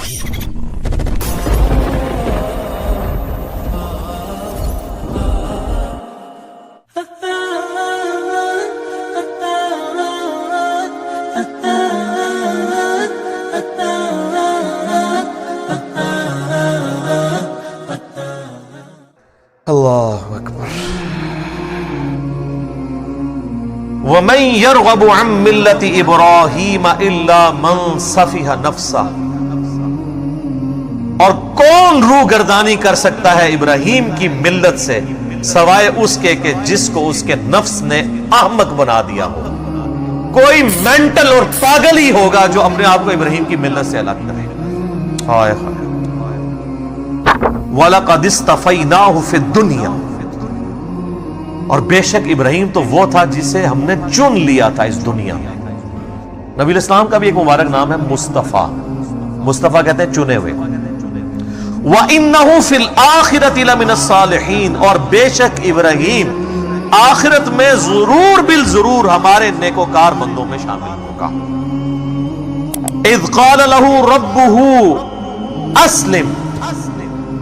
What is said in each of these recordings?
اللہ اکبر. وَمَن يَرْغَبُ عَن مِّلَّةِ إِبْرَاهِيمَ إِلَّا مَن سَفِهَ نَفْسَهُ، اور کون روح گردانی کر سکتا ہے ابراہیم کی ملت سے سوائے اس کے کہ جس کو اس کے نفس نے احمق بنا دیا ہو. کوئی مینٹل اور پاگل ہی ہوگا جو اپنے آپ کو ابراہیم کی ملت سے الگ کرے. ہائے ہائے. وَلَقَدِ اصْطَفَيْنَاهُ فِي الدُّنْيَا، اور بے شک ابراہیم تو وہ تھا جسے ہم نے چن لیا تھا اس دنیا میں. نبی الاسلام کا بھی ایک مبارک نام ہے مصطفیٰ. مصطفیٰ کہتے ہیں چنے ہوئے. وَإِنَّهُ فِي الْآخِرَةِ لَمِنَ الصَّالِحِينَ، اور بے شک ابراہیم آخرت میں ضرور بالضرور ہمارے نیکوکار بندوں میں شامل ہوگا. اذ قال له ربه اسلم،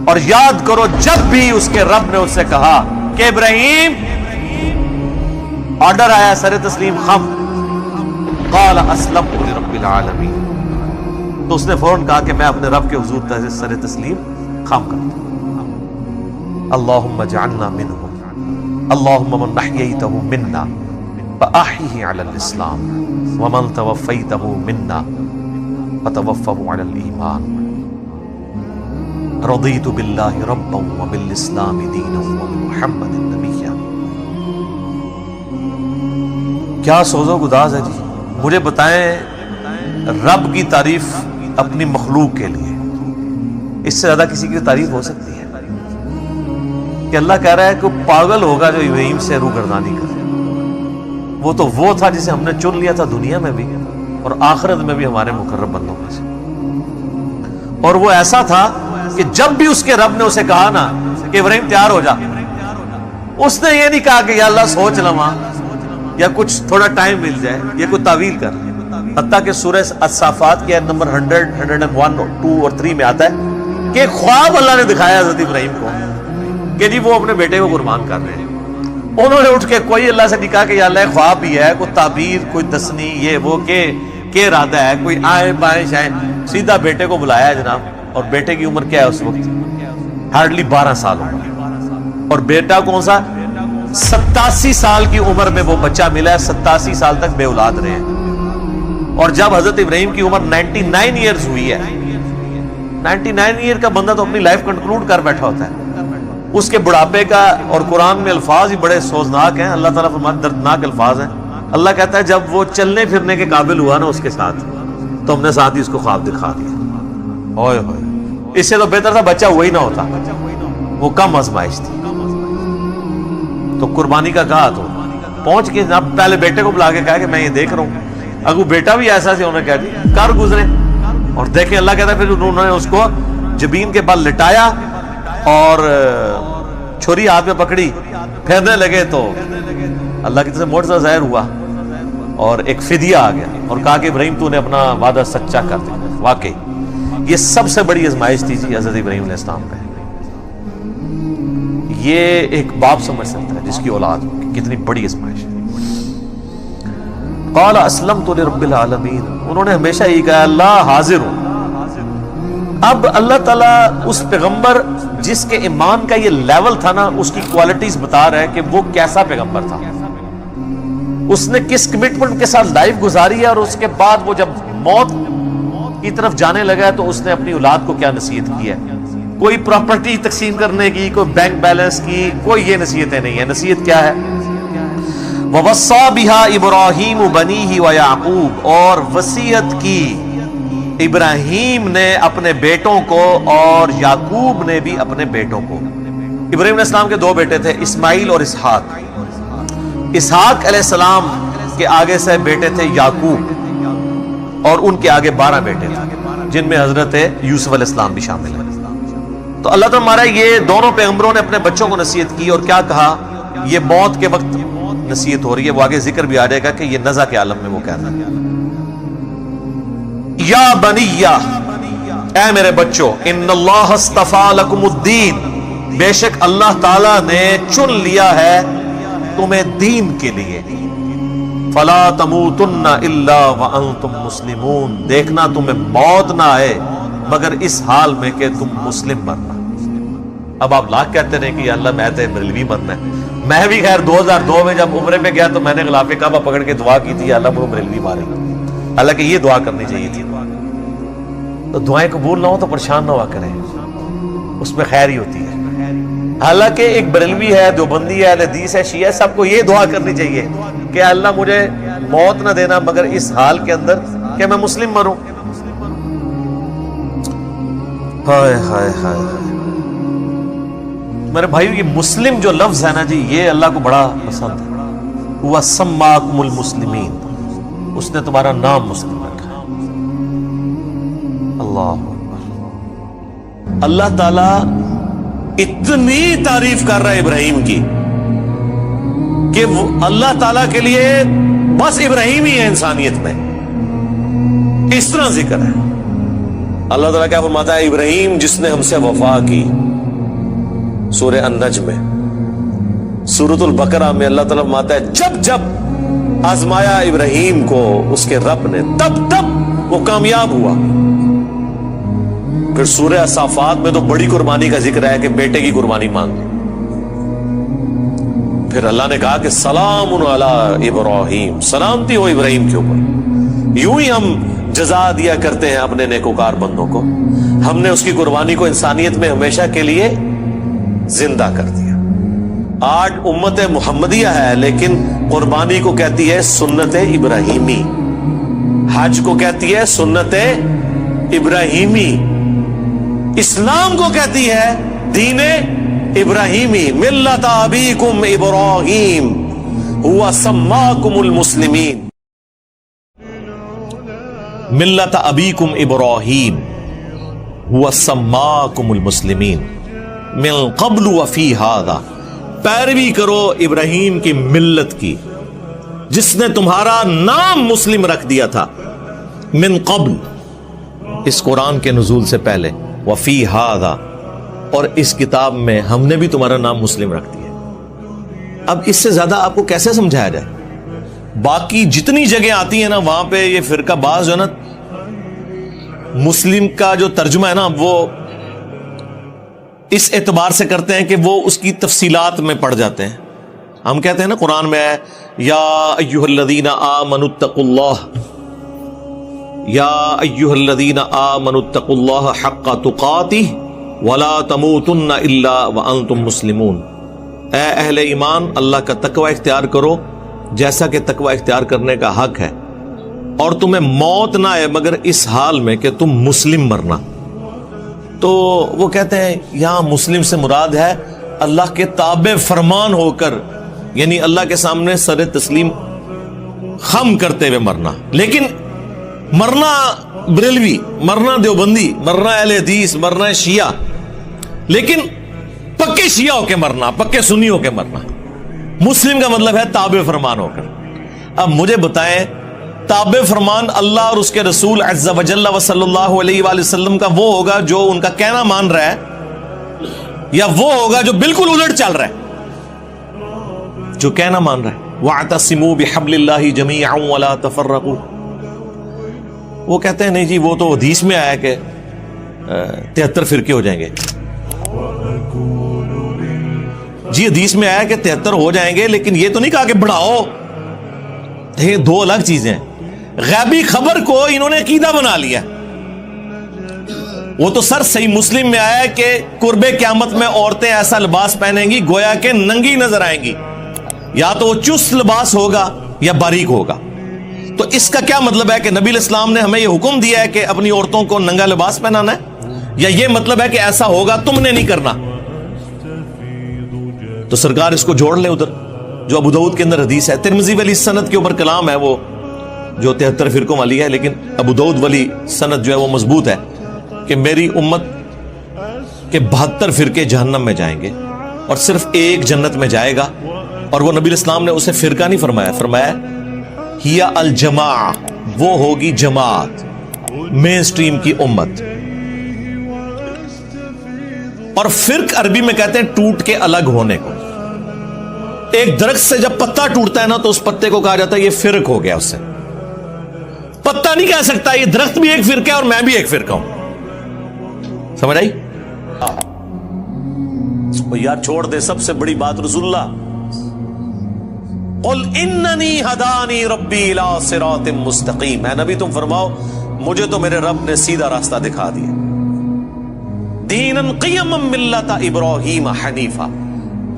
اور یاد کرو جب بھی اس کے رب نے اس سے کہا کہ ابراہیم، آرڈر آیا سر تسلیم خم. قال اسلمت لرب العالمین، تو اس نے فوراً کہا کہ میں اپنے رب کے حضور سر تسلیم خم کرتا ہوں. اللہم اجعلنا منہم، اللہم من احییتہ منا فاحیہ علی الاسلام ومن توفیتہ منا فتوفہ علی الایمان. رضیت باللہ ربا وبالاسلام دینا وبمحمد نبیا. کیا سوز و گداز ہے جی. مجھے بتائیں رب کی تعریف اپنی مخلوق کے لیے اس سے زیادہ کسی کی تعریف ہو سکتی ہے؟ کہ اللہ کہہ رہا ہے کہ پاگل ہوگا جو ابراہیم سے روح گردانی کرے. وہ تو وہ تھا جسے ہم نے چن لیا تھا دنیا میں بھی اور آخرت میں بھی ہمارے مقرب بندوں میں سے. اور وہ ایسا تھا کہ جب بھی اس کے رب نے اسے کہا نا کہ ابراہیم تیار ہو جا، اس نے یہ نہیں کہا کہ یا اللہ سوچ لواں یا کچھ تھوڑا ٹائم مل جائے یا کوئی تعویل کر. حتیٰ کہ سورہ الصافات کے نمبر 100، 101، 2 اور 3 میں آتا ہے کہ خواب اللہ نے دکھایا حضرت ابراہیم کو کہ جی وہ اپنے بیٹے کو قربان کر رہے ہیں. انہوں نے اٹھ کے کوئی اللہ سے نہیں کہا کہ یا اللہ خواب بھی ہے، کوئی تعبیر، کوئی دسنی، یہ وہ کہ ارادہ ہے، کوئی آئیں بائیں شائیں. سیدھا بیٹے کو بلایا ہے جناب. اور بیٹے کی عمر کیا ہے اس وقت؟ ہارڈلی 12 سال عمر. اور بیٹا کون سا؟ 87 سال کی عمر میں وہ بچہ ملا ہے. 87 سال تک بے اولاد رہے ہیں. اور جب حضرت ابراہیم کی عمر 99 ایئرز ہوئی ہے، 99 ایئر کا بندہ تو اپنی لائف کنکلوڈ کر بیٹھا ہوتا ہے. اس کے بڑھاپے کا، اور قرآن میں الفاظ ہی بڑے سوزناک ہیں. اللہ تعالیٰ فرماتے دردناک الفاظ ہیں. اللہ کہتا ہے جب وہ چلنے پھرنے کے قابل ہوا نا اس کے ساتھ، تو ہم نے ساتھ ہی اس کو خواب دکھا دیا. ہوئے ہوئے، اس سے تو بہتر تھا بچہ وہی نہ ہوتا، وہ کم آزمائش تھی. تو قربانی کا کہا تو پہنچ کے جناب پہلے بیٹے کو بلا کے کہا کہ میں یہ دیکھ رہا ہوں. اگر بیٹا بھی ایسا سے انہوں نے کہہ دی کر گزرے. اور دیکھیں اللہ کہتا ہے پھر انہوں نے اس کو جبین کے بل لٹایا اور چھری ہاتھ میں پکڑی، پھیرنے لگے تو اللہ کی طرف سے معجزہ ظاہر ہوا اور ایک فدیہ آ گیا اور کہا کہ ابراہیم تو نے اپنا وعدہ سچا کر دیا. واقعی یہ سب سے بڑی آزمائش تھی جی حضرت ابراہیم علیہ السلام پہ. یہ ایک باپ سمجھ سکتا ہے جس کی اولاد کتنی بڑی آزمائش ہے. قال اسلمت لرب العالمین، انہوں نے ہمیشہ یہ کہا اللہ حاضر ہوں. اب اللہ تعالیٰ اس پیغمبر جس کے ایمان کا یہ لیول تھا نا، اس کی کوالٹیز بتا رہا ہے کہ وہ کیسا پیغمبر تھا. اس نے کس کمٹمنٹ کے ساتھ لائف گزاری ہے، اور اس کے بعد وہ جب موت کی طرف جانے لگا تو اس نے اپنی اولاد کو کیا نصیحت کی ہے. کوئی پراپرٹی تقسیم کرنے کی، کوئی بینک بیلنس کی، کوئی یہ نصیحتیں نہیں ہے. نصیحت کیا ہے؟ وَوَصَّى بِهَا إِبْرَاهِيمُ بَنِيهِ وَيَعْقُوبُ، اور وصیت کی ابراہیم نے اپنے بیٹوں کو اور یعقوب نے بھی اپنے بیٹوں کو. ابراہیم علیہ السلام کے 2 بیٹے تھے، اسماعیل اور اسحاق. اسحاق علیہ السلام کے آگے سے بیٹے تھے یعقوب، اور ان کے آگے 12 بیٹے تھے جن میں حضرت یوسف علیہ السلام بھی شامل ہیں. تو اللہ تعالیٰ ہمارا یہ دونوں پیغمبروں نے اپنے بچوں کو نصیحت کی، اور کیا کہا؟ یہ موت کے وقت نصیحت ہو رہی ہے، وہ آگے ذکر بھی آ جائے گا کہ یہ نزع کے عالم میں وہ کہتا ہے یا بنیہ اے میرے بچوں، ان اللہ اصطفیٰ لکم الدین، بے شک اللہ تعالیٰ نے چن لیا ہے تمہیں دین کے لیے، فلا تموتن الا وانتم مسلمون، دیکھنا تمہیں موت نہ آئے مگر اس حال میں کہ تم مسلم مرنا۔ اب آپ لاکھ کہتے رہے کہ یا اللہ میں تو بریلوی مرنا ہے۔ میں بھی خیر 2002 میں جب عمرے پہ گیا تو میں نے غلاف کعبہ پکڑ کے دعا کی تھی، یا اللہ مجھے بریلوی مارے گا، حالانکہ یہ دعا کرنی چاہیے تھی۔ تو دعائیں قبول نہ ہو تو پریشان نہ ہوا کریں، اس میں خیر ہی ہوتی ہے۔ حالانکہ ایک بریلوی ہے، دیوبندی ہے، اہل حدیث ہے، شیعہ ہے، سب کو یہ دعا کرنی چاہیے کہ اللہ مجھے موت نہ دینا مگر اس حال کے اندر کہ میں مسلم مروں۔ ہائے ہائے ہائے میرے بھائیو، یہ مسلم جو لفظ ہے نا جی، یہ اللہ کو بڑا پسند ہے۔ وَسَمَّاكُمُ الْمُسْلِمِينَ، اس نے تمہارا نام مسلم رکھا ہے۔ اللہ اکبر۔ اللہ تعالی اتنی تعریف کر رہا ہے ابراہیم کی کہ وہ اللہ تعالیٰ کے لیے بس ابراہیم ہی ہے انسانیت میں، اس طرح ذکر ہے۔ اللہ تعالیٰ کیا فرماتا ہے؟ ابراہیم جس نے ہم سے وفا کی، سورہ النجم میں۔ سورۃ البقرہ میں اللہ تعالیٰ فرماتا ہے جب جب آزمایا ابراہیم کو اس کے رب نے، تب تب وہ کامیاب ہوا۔ پھر سورہ صافات میں تو بڑی قربانی کا ذکر ہے کہ بیٹے کی قربانی مانگی۔ پھر اللہ نے کہا کہ سلام علی ابراہیم، سلامتی ہو ابراہیم کے اوپر۔ یوں ہی ہم جزا دیا کرتے ہیں اپنے نیکوکار بندوں کو۔ ہم نے اس کی قربانی کو انسانیت میں ہمیشہ کے لیے زندہ کر دیا۔ آج امت محمدیہ ہے لیکن قربانی کو کہتی ہے سنت ابراہیمی، حج کو کہتی ہے سنت ابراہیمی، اسلام کو کہتی ہے دین ابراہیمی۔ ملت ابیکم ابراہیم هو سماکم المسلمین، ملت ابیکم ابراہیم هو سماکم المسلمین من قبل وفی ھذا، پیروی کرو ابراہیم کی ملت کی جس نے تمہارا نام مسلم رکھ دیا تھا، من قبل اس قرآن کے نزول سے پہلے، وفی ھذا اور اس کتاب میں ہم نے بھی تمہارا نام مسلم رکھ دیا۔ اب اس سے زیادہ آپ کو کیسے سمجھایا جائے؟ باقی جتنی جگہ آتی ہیں نا وہاں پہ یہ فرقہ باز جو ہے نا مسلم کا جو ترجمہ ہے نا وہ اس اعتبار سے کرتے ہیں کہ وہ اس کی تفصیلات میں پڑ جاتے ہیں۔ ہم کہتے ہیں نا قرآن میں ہے یا ایھا الذین آمنوا اتقوا اللہ، یا ایھا الذین آمنوا اتقوا اللہ حق تقاتہ ولا تموتن الا وانتم مسلمون، اے اہل ایمان اللہ کا تقوی اختیار کرو جیسا کہ تقوی اختیار کرنے کا حق ہے، اور تمہیں موت نہ آئے مگر اس حال میں کہ تم مسلم مرنا۔ تو وہ کہتے ہیں یہاں مسلم سے مراد ہے اللہ کے تابع فرمان ہو کر، یعنی اللہ کے سامنے سر تسلیم خم کرتے ہوئے مرنا۔ لیکن مرنا بریلوی، مرنا دیوبندی، مرنا اہل حدیث، مرنا شیعہ، لیکن پکے شیعہ ہو کے مرنا، پکے سنی ہو کے مرنا۔ مسلم کا مطلب ہے تابع فرمان ہو کر۔ اب مجھے بتائیں تابع فرمان اللہ اور اس کے رسول عز و جل و صلی اللہ علیہ وآلہ وسلم کا وہ ہوگا جو ان کا کہنا مان رہا ہے، یا وہ ہوگا جو بالکل الٹ چل رہا ہے، جو کہنا مان رہا ہے وَاعْتَصِمُوا بِحَبْلِ اللَّهِ جَمِيعًا وَلَا تَفَرَّقُوا۔ وہ کہتے ہیں نہیں جی وہ تو حدیث میں آیا کہ 73 فرقے ہو جائیں گے۔ جی حدیث میں آیا کہ 73 ہو جائیں گے، لیکن یہ تو نہیں کہا کہ بڑھاؤ۔ یہ دو الگ چیزیں ہیں۔ غیبی خبر کو انہوں نے عقیدہ بنا لیا۔ وہ تو سر صحیح مسلم میں آیا کہ قرب قیامت میں عورتیں ایسا لباس پہنیں گی گویا کہ ننگی نظر آئیں گی، یا تو وہ چست لباس ہوگا یا باریک ہوگا۔ تو اس کا کیا مطلب ہے کہ نبی الاسلام نے ہمیں یہ حکم دیا ہے کہ اپنی عورتوں کو ننگا لباس پہنانا ہے، یا یہ مطلب ہے کہ ایسا ہوگا تم نے نہیں کرنا؟ تو سرکار اس کو جوڑ لے ادھر جو ابو داؤد کے اندر حدیث ہے۔ ترمذی والی سند کے اوپر کلام ہے وہ جو 73 فرقوں والی ہے، لیکن ابو داؤد والی سند جو ہے وہ مضبوط ہے کہ میری امت کے 72 فرقے جہنم میں جائیں گے اور صرف ایک جنت میں جائے گا، اور وہ نبی الاسلام نے اسے فرقہ نہیں فرمایا، فرمایا ہی الجماع، وہ ہوگی جماعت، مین سٹریم کی امت۔ اور فرق عربی میں کہتے ہیں ٹوٹ کے الگ ہونے کو. ایک درخت سے جب پتا ٹوٹتا ہے نا تو اس پتے کو کہا جاتا ہے یہ فرق ہو گیا. اس سے پتا نہیں کہہ سکتا یہ درخت بھی ایک فرقہ ہے اور میں بھی ایک فرقہ ہوں. سمجھ آئی؟ یار چھوڑ دے سب سے بڑی بات رسول اللہ قل اننی ہدانی ربی الی صراط مستقیم. اے نبی تم فرماؤ مجھے تو میرے رب نے سیدھا راستہ دکھا دیا. دینا قیما ملت ابراہیم حنیفا,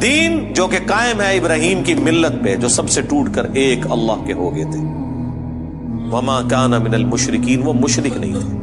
دین جو کہ قائم ہے ابراہیم کی ملت پہ جو سب سے ٹوٹ کر ایک اللہ کے ہو گئے تھے. وما کان من المشرکین, وہ مشرک نہیں تھے.